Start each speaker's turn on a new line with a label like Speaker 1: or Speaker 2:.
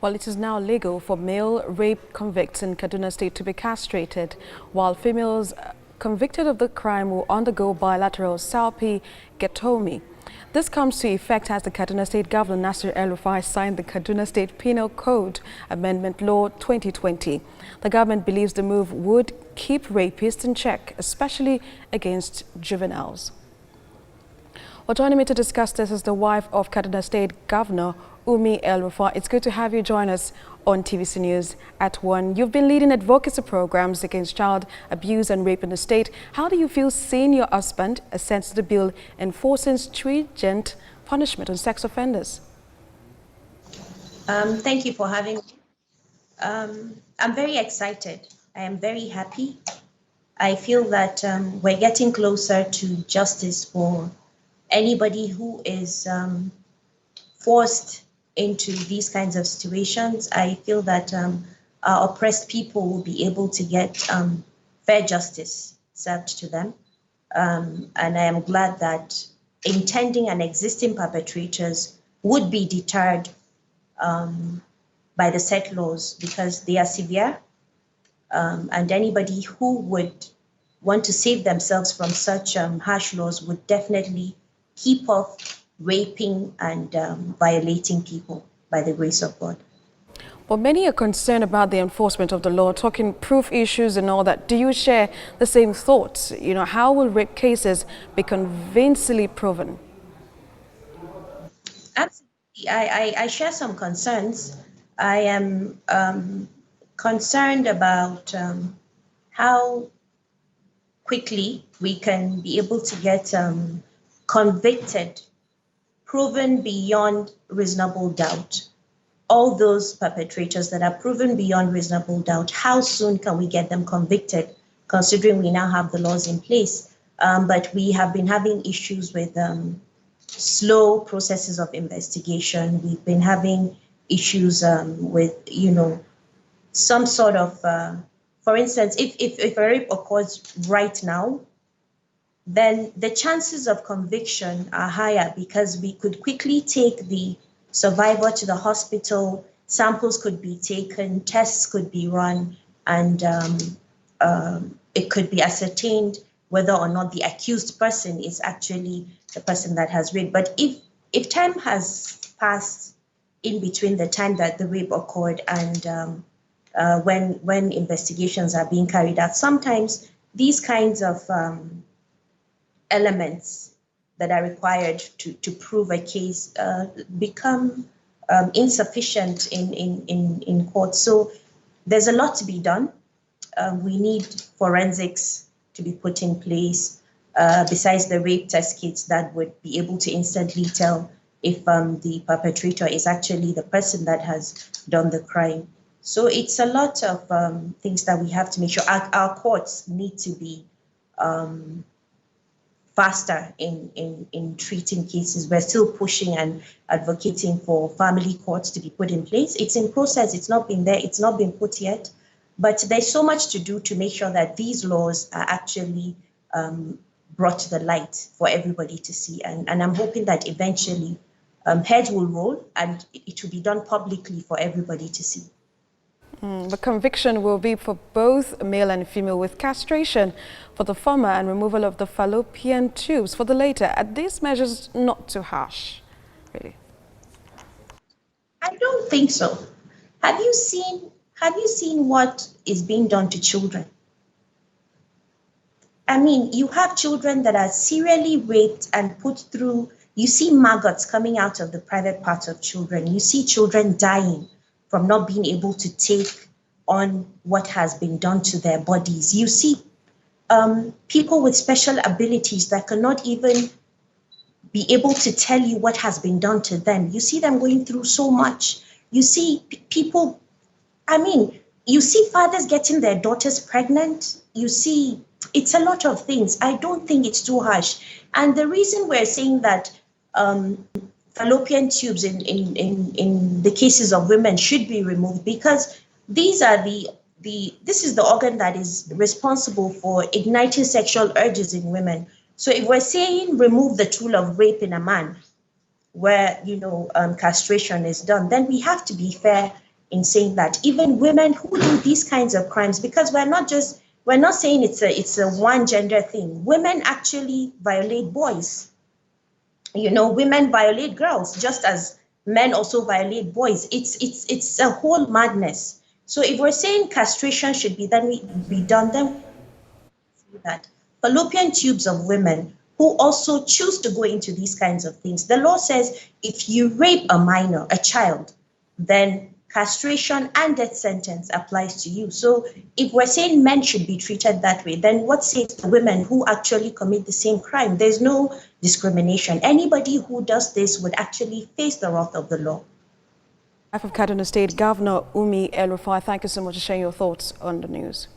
Speaker 1: Well, it is now legal for male rape convicts in Kaduna State to be castrated, while females convicted of the crime will undergo bilateral salpingectomy. This comes to effect as the Kaduna State Governor Nasir El-Rufai signed the Kaduna State Penal Code Amendment Law 2020. The government believes the move would keep rapists in check, especially against juveniles. Well, joining me to discuss this is the wife of Kaduna State Governor Umi El-Rufai. It's good to have you join us on TVC News at 1. You've been leading advocacy programs against child abuse and rape in the state. How do you feel seeing your husband assent to the bill enforcing stringent punishment on sex offenders?
Speaker 2: Thank you for having me. I'm very excited. I am very happy. I feel that we're getting closer to justice for anybody who is forced into these kinds of situations. I feel that our oppressed people will be able to get fair justice served to them. And I am glad that intending and existing perpetrators would be deterred by the set laws because they are severe. And anybody who would want to save themselves from such harsh laws would definitely keep off raping and violating people by the grace of God.
Speaker 1: Well, many are concerned about the enforcement of the law, talking proof issues and all that. Do you share the same thoughts? You know, how will rape cases be convincingly proven?
Speaker 2: Absolutely. I share some concerns. I am concerned about how quickly we can be able to get convicted, proven beyond reasonable doubt. All those perpetrators that are proven beyond reasonable doubt, how soon can we get them convicted, considering we now have the laws in place? But we have been having issues with slow processes of investigation. We've been having issues with, some sort of, for instance, if a rape occurs right now, then the chances of conviction are higher because we could quickly take the survivor to the hospital, samples could be taken, tests could be run, and it could be ascertained whether or not the accused person is actually the person that has raped. But if time has passed in between the time that the rape occurred and when investigations are being carried out, sometimes these kinds of elements that are required to prove a case become insufficient in court. So there's a lot to be done. We need forensics to be put in place, besides the rape test kits that would be able to instantly tell if the perpetrator is actually the person that has done the crime. So it's a lot of things that we have to make sure. Our courts need to be faster in treating cases. We're still pushing and advocating for family courts to be put in place. It's in process, it's not been there, it's not been put yet, but there's so much to do to make sure that these laws are actually brought to the light for everybody to see. And I'm hoping that eventually heads will roll and it will be done publicly for everybody to see.
Speaker 1: The conviction will be for both male and female, with castration for the former and removal of the fallopian tubes for the latter. Are these measures not too harsh, really?
Speaker 2: I don't think so. Have you seen what is being done to children? I mean, you have children that are serially raped and put through, you see maggots coming out of the private parts of children. You see children dying from not being able to take on what has been done to their bodies. You see people with special abilities that cannot even be able to tell you what has been done to them. You see them going through so much. You see people, you see fathers getting their daughters pregnant. You see, it's a lot of things. I don't think it's too harsh. And the reason we're saying that fallopian tubes in the cases of women should be removed, because these are this is the organ that is responsible for igniting sexual urges in women. So if we're saying remove the tool of rape in a man, where castration is done, then we have to be fair in saying that even women who do these kinds of crimes, because we're not saying it's a one gender thing. Women actually violate boys. You know, women violate girls just as men also violate boys. It's a whole madness. So if we're saying castration should be done, then that fallopian tubes of women who also choose to go into these kinds of things. The law says if you rape a minor, a child, then castration and death sentence applies to you. So if we're saying men should be treated that way, then what saves the women who actually commit the same crime? There's no discrimination. Anybody who does this would actually face the wrath of the law.
Speaker 1: Wife of Kaduna State Governor Umi El Rufai, thank you so much for sharing your thoughts on the news.